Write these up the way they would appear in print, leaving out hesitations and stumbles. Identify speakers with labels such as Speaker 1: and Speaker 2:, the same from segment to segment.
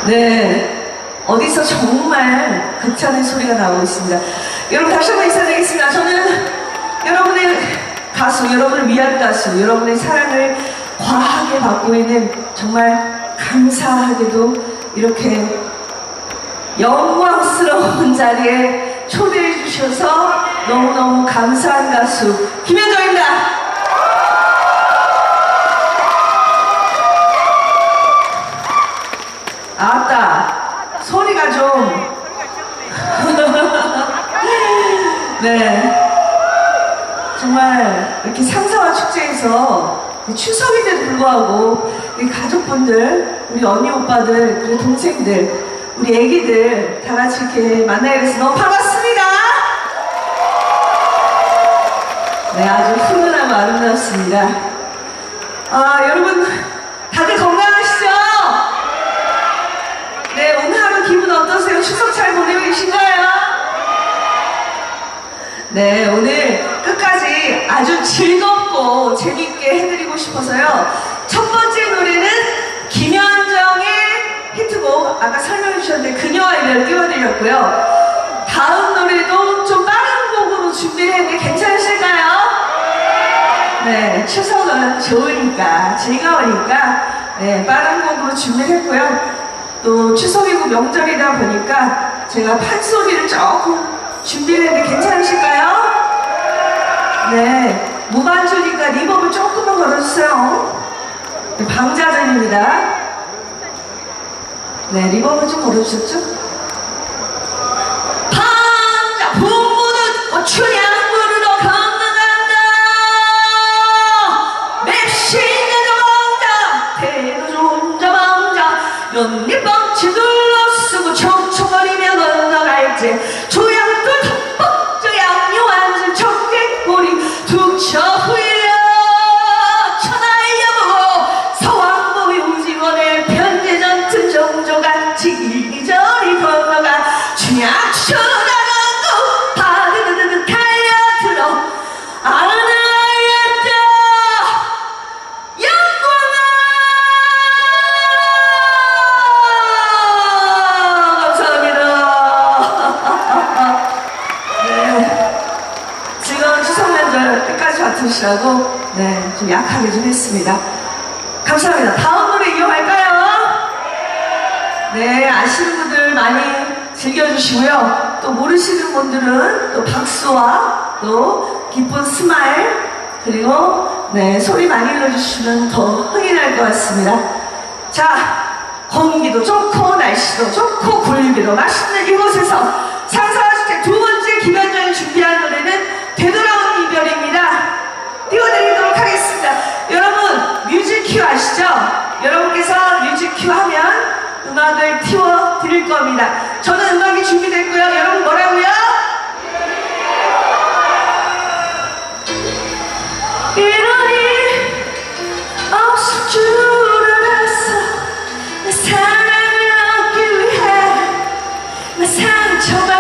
Speaker 1: 네, 어디서 정말 극찬의 소리가 나오고 있습니다. 여러분 다시 한번 인사드리겠습니다. 저는 여러분의 가수, 여러분을 위한 가수, 여러분의 사랑을 과하게 받고 있는 정말 감사하게도 이렇게 영광스러운 자리에 초대해 주셔서 너무너무 감사한 가수 김현정입니다. 아따, 소리가 좀 네, 정말 이렇게 상사와 축제에서 추석인데도 불구하고 우리 가족분들, 우리 언니 오빠들, 그리고 동생들, 우리 애기들 다 같이 이렇게 만나게 돼서 너무 반갑습니다. 네, 아주 훈훈하고 아름답습니다. 여러분 다들 건강하시죠? 네, 오늘 하루 기분 어떠세요? 추석 잘 보내고 계신가요? 네, 오늘 끝까지 아주 즐겁고 재밌게 해드리고 싶어서요. 첫 번째 노래는 김현정의 히트곡, 아까 설명해 주셨는데 그녀와 이별을 띄워드렸고요. 다음 노래도 좀 빠른 곡으로 준비를 했는데 괜찮으실까요? 네, 추석은 좋으니까, 즐거우니까 네, 빠른 곡으로 준비를 했고요. 또 추석이고 명절이다 보니까 제가 판소리를 조금 준비를 했는데 괜찮으실까요? 네, 무반주니까 리버브 조금만 걸어주세요. 방자전입니다. 네, 리버브 좀 걸어주셨죠? 방자 풍무 듣고 춘향 부르러 건너간다. 맵신의 저방자 태도 좋은 저방자 연잎방치 둘러쓰고 청청거리며 건너갈지 조약돌 턱벅저 양요 앉은 청개꼬리 툭쳐 후려 천하의 여보 서왕보위 우직원의 편제전투 정조같이 이리저리 건너가 춘향 추나가고 바르르르 달려들어 아나였다 영광아. 감사합니다. 네, 지금 추석 명절 끝까지 맡으시라고 네, 좀 약하게 좀 했습니다. 감사합니다. 다음 노래 이어갈까요? 네, 아시는 분들 많이 즐겨주시고요. 또 모르시는 분들은 또 박수와 또 기쁜 스마일 그리고 네, 소리 많이 일러주시면 더 흥이 날 것 같습니다. 자, 공기도 좋고 날씨도 좋고 굴비도 맛있는 이곳에서 상상하실 두 번째 김현정이 준비한 노래는 되돌아온 이별입니다. 띄워드리도록 하겠습니다. 여러분 뮤직큐 아시죠? 여러분께서 뮤직큐 하면 음악을 띄워드릴 겁니다. 저는 음악이 준비됐고요. 여러분 뭐라고요? 이런 일 없을 줄 알았어. 내 사랑을 얻기 위해 내 상처가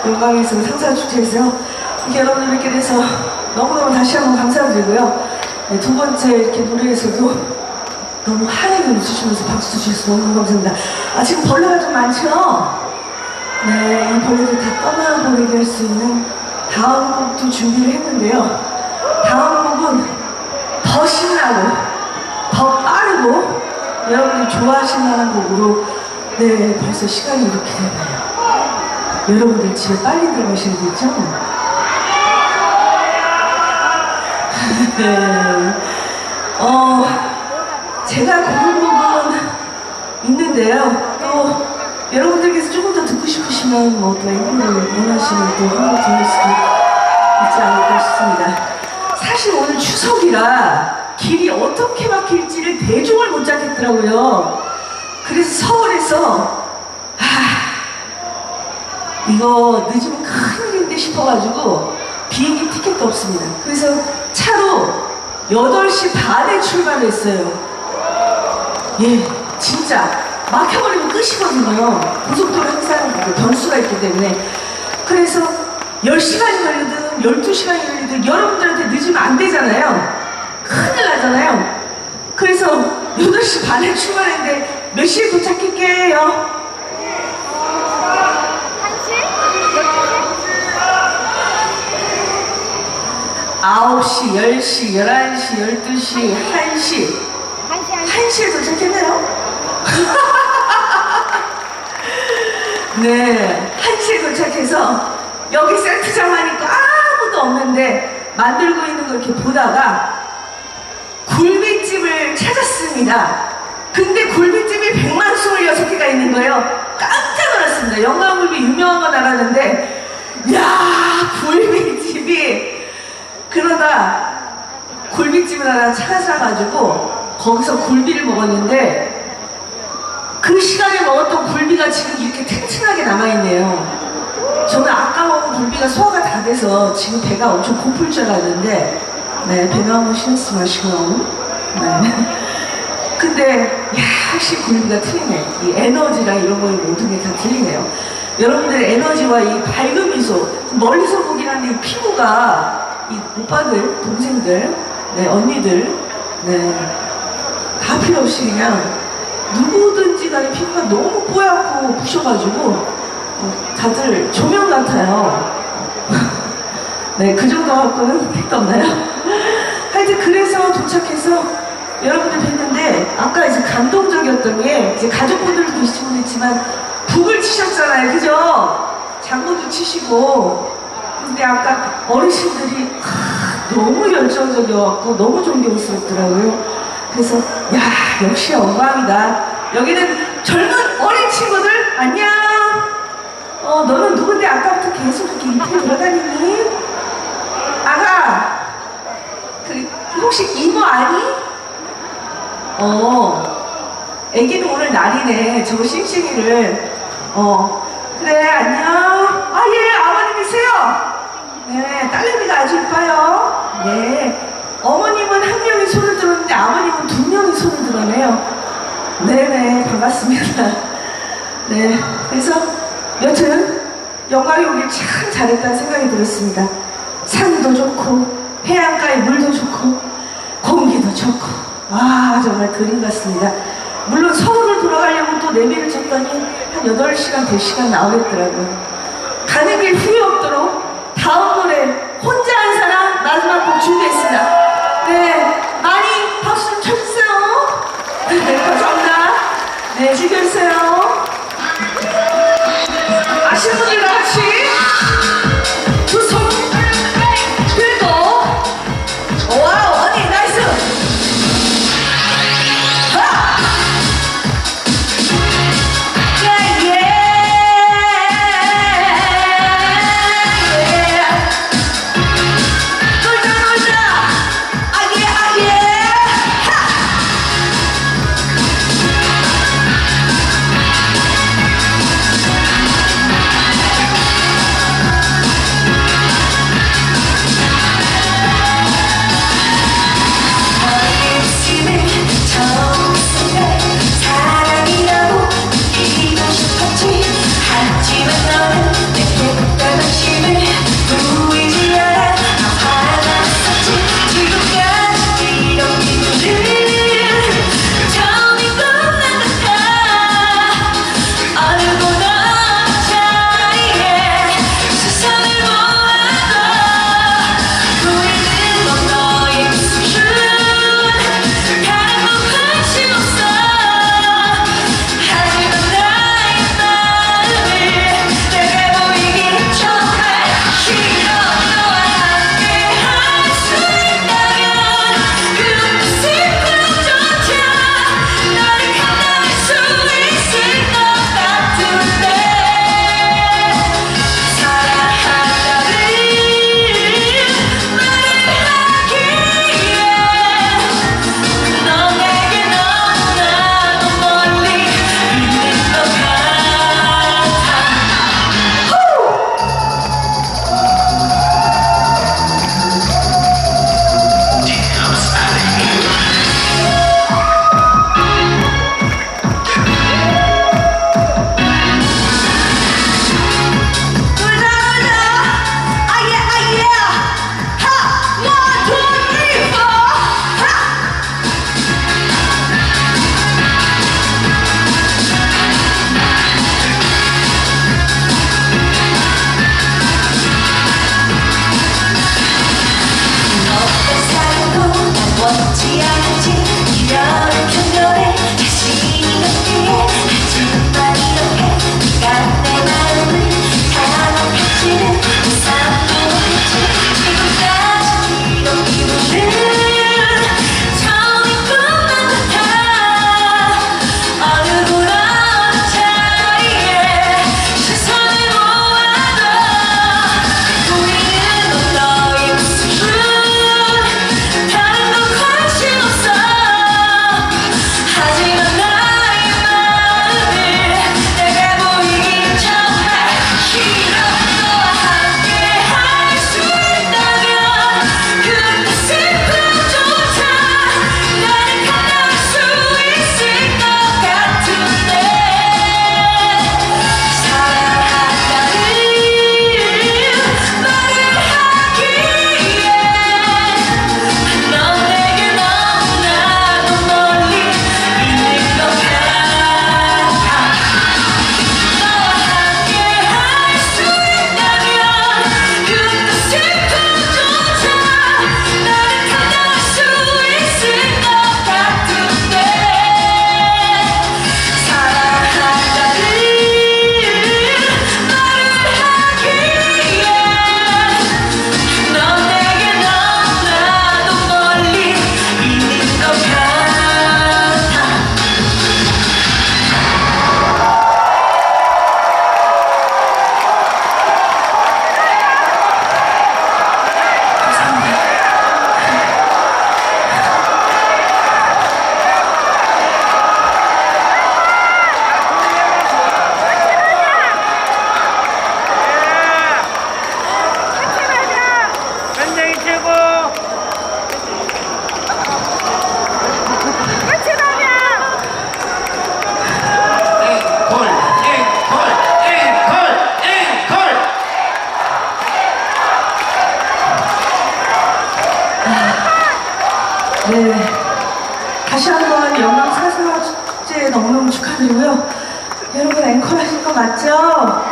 Speaker 1: 영광에서 상사축제에서 이렇게 여러분들 뵙게 돼서 너무너무 다시 한번 감사드리고요. 네, 두 번째 이렇게 노래에서도 너무 환하게 웃으시면서 박수 주셔서 너무 감사합니다. 아, 지금 벌레가 좀 많죠? 네, 이 벌레들 다 떠나버리게 할 수 있는 다음 곡도 준비를 했는데요. 다음 곡은 더 신나고 더 빠르고 여러분이 좋아하실 만한 곡으로 네, 벌써 시간이 이렇게 되네요. 여러분들 집에 빨리 들어가셔야겠죠? 네. 제가 고른 곡은 있는데요. 또 여러분들께서 조금 더 듣고 싶으시면 뭐 또 앵콜을 원하시면 또 한 번 들을 수도 있지 않을까 싶습니다. 사실 오늘 추석이라 길이 어떻게 막힐지를 대중을 못 잡겠더라고요. 그래서 서울에서 이거 늦으면 큰일인데 싶어가지고 비행기 티켓도 없습니다. 그래서 차로 8시 반에 출발을 했어요. 예, 진짜 막혀버리면 끝이거든요. 고속도로 항상 변수가 있기 때문에. 그래서 10시간이 걸리든 12시간이 걸리든 여러분들한테 늦으면 안 되잖아요. 큰일 나잖아요. 그래서 8시 반에 출발했는데 몇 시에 도착할게요? 9시, 10시, 11시, 12시, 1시. 1시에 도착했네요? 네, 1시에 도착해서 여기 세트장 하니까 아무도 없는데 만들고 있는 걸 이렇게 보다가 굴비집을 찾았습니다. 근데 굴비집이 126개가 있는 거예요. 깜짝 놀랐습니다. 영광굴비 유명한 건 알았는데 야, 굴비집이. 그러다 굴비집을 하나 찾아가지고 거기서 굴비를 먹었는데 그 시간에 먹었던 굴비가 지금 이렇게 튼튼하게 남아있네요. 저는 아까 먹은 굴비가 소화가 다 돼서 지금 배가 엄청 고플 줄 알았는데 네, 배가 한번 신스 마시고 네. 근데 역시 굴비가 틀리네. 이 에너지랑 이런 거 모든 게 다 틀리네요. 여러분들의 에너지와 이 밝은 미소, 멀리서 보긴 한데 이 피부가 이 오빠들, 동생들, 네, 언니들, 네, 다 필요 없이 그냥 누구든지 간에 피부가 너무 뽀얗고 부셔가지고 다들 조명 같아요. 네, 그 정도 갖고는 택도 없나요? 하여튼 그래서 도착해서 여러분들 뵀는데 아까 이제 감동적이었던 게 이제 가족분들도 계실지 모르겠지만 북을 치셨잖아요, 그죠? 장구도 치시고. 근데 아까 어르신들이 너무 열정적이어갖고 너무 존경스럽더라고요. 그래서 야, 역시 영광이다. 여기는 젊은 어린 친구들 안녕. 너는 누군데 아까부터 계속 이렇게 잎에 돌아다니니? 아가, 혹시 이모 아니? 애기는 오늘 날이네. 저거 싱싱이를. 그래, 안녕. 아, 예, 아버님이세요? 네, 딸내미가 아주 이뻐요. 네. 어머님은 한 명이 손을 들었는데 아버님은 2명이 손을 들었네요. 네네, 반갑습니다. 네, 그래서 여튼 영광이 오길 참 잘했다는 생각이 들었습니다. 산도 좋고 해안가의 물도 좋고 공기도 좋고 정말 그림 같습니다. 물론 서울을 돌아가려고 또 내비를 쳤더니 한 8시간, 10시간 나오겠더라고요. 가는 길 후회 없도록 다음 노래 혼자 한 사람 마지막 곡 준비했습니다. 네, 많이 박수 좀 쳐주세요. 네, 감사합니다. 네, 즐겨주세요. 아시는 분들 다 같이 두 손 들고 와우, 언니 나이스. 네. 다시 한번 영광사슬화 축제 너무너무 축하드리고요. 여러분 앵콜 하실 거 맞죠?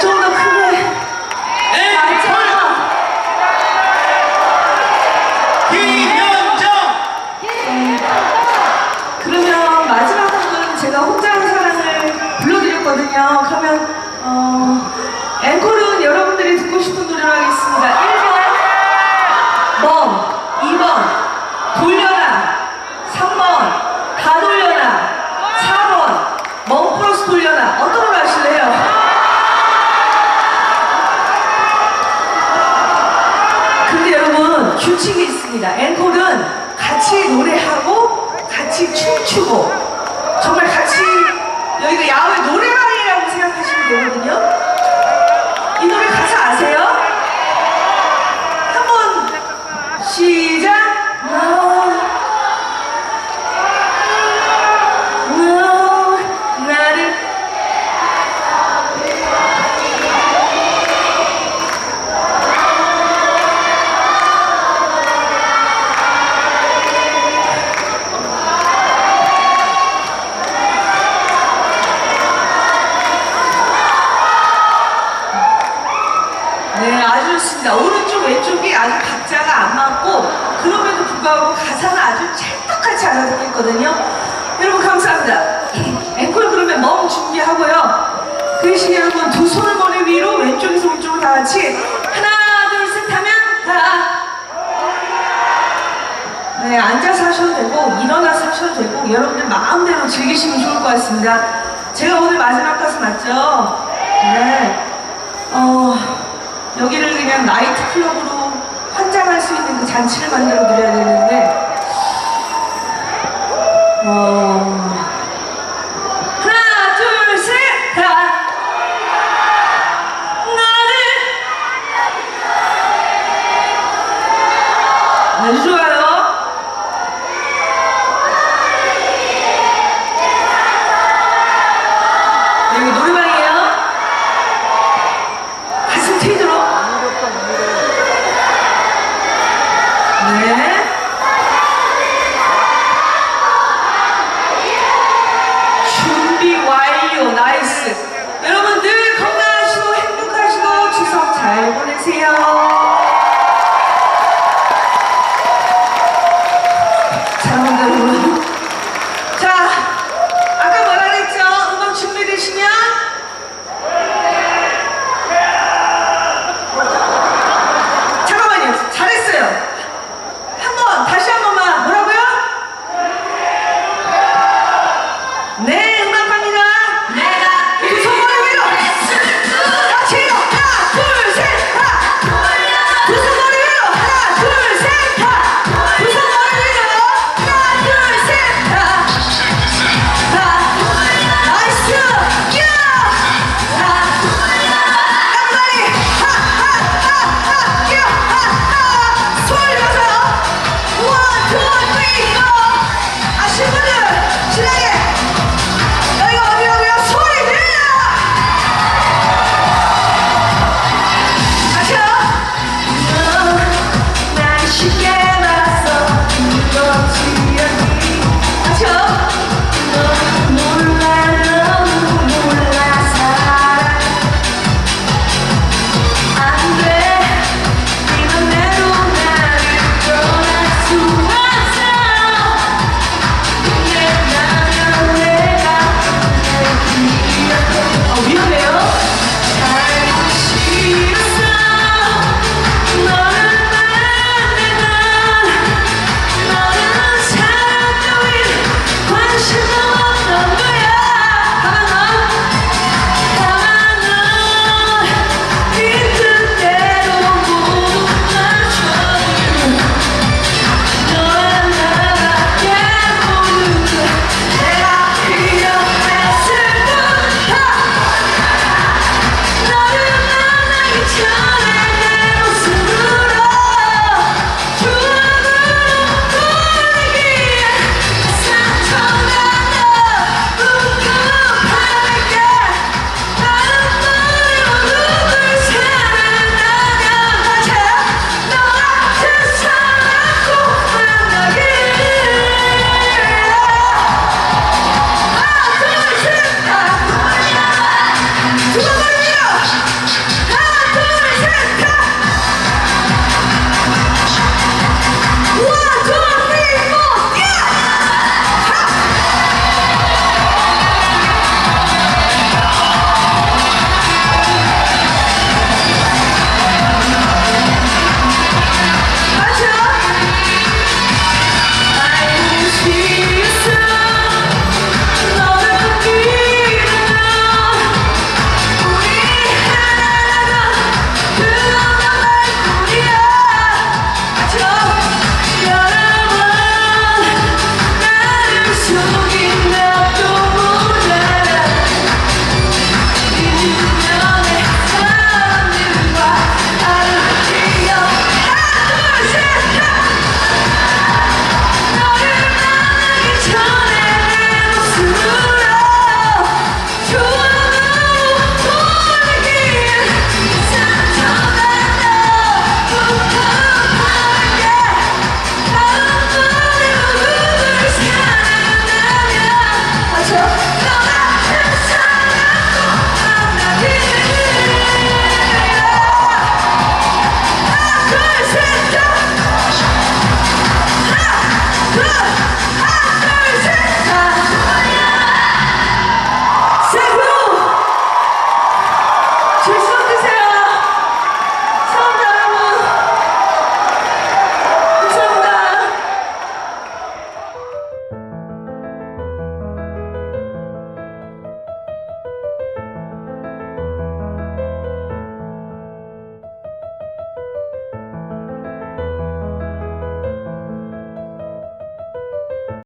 Speaker 1: 좀 더 크게. 맞죠?
Speaker 2: 김현정!
Speaker 1: 그러면 마지막 곡은 제가 혼자의 사랑을 불러드렸거든요. 그러면 앵콜은 여러분들이 듣고 싶은 노래로 하겠습니다. 1번 멍, 2번 돌려라, 3번 다 돌려라, 4번 멍 플러스 돌려라. 어떤 걸 하실래요? 근데 여러분 규칙이 있습니다. 앵콜은 같이 노래하고 같이 춤추고 정말 같이 여기가 야외 노래방이라고 생각하시면 되거든요. 이 노래 가사 아세요? 한번 시작! 너 나를 네, 아주 좋습니다. 오른쪽, 왼쪽이 아주 박자가 안 맞고, 그럼에도 불구하고 가사는 아주 찰떡같이 알아듣겠거든요. 여러분, 감사합니다. 앵콜 그러면 멍 준비하고요. 그 시에 여러분, 두 손을 머리 위로, 왼쪽에서 오른쪽으로 다 같이, 하나, 둘, 셋 하면, 다. 네, 앉아서 하셔도 되고, 일어나서 하셔도 되고, 여러분들 마음대로 즐기시면 좋을 것 같습니다. 제가 오늘 마지막 가수 맞죠? 네. 여기를 그냥 나이트 클럽으로 환장할 수 있는 그 잔치를 만들어 드려야 되는데,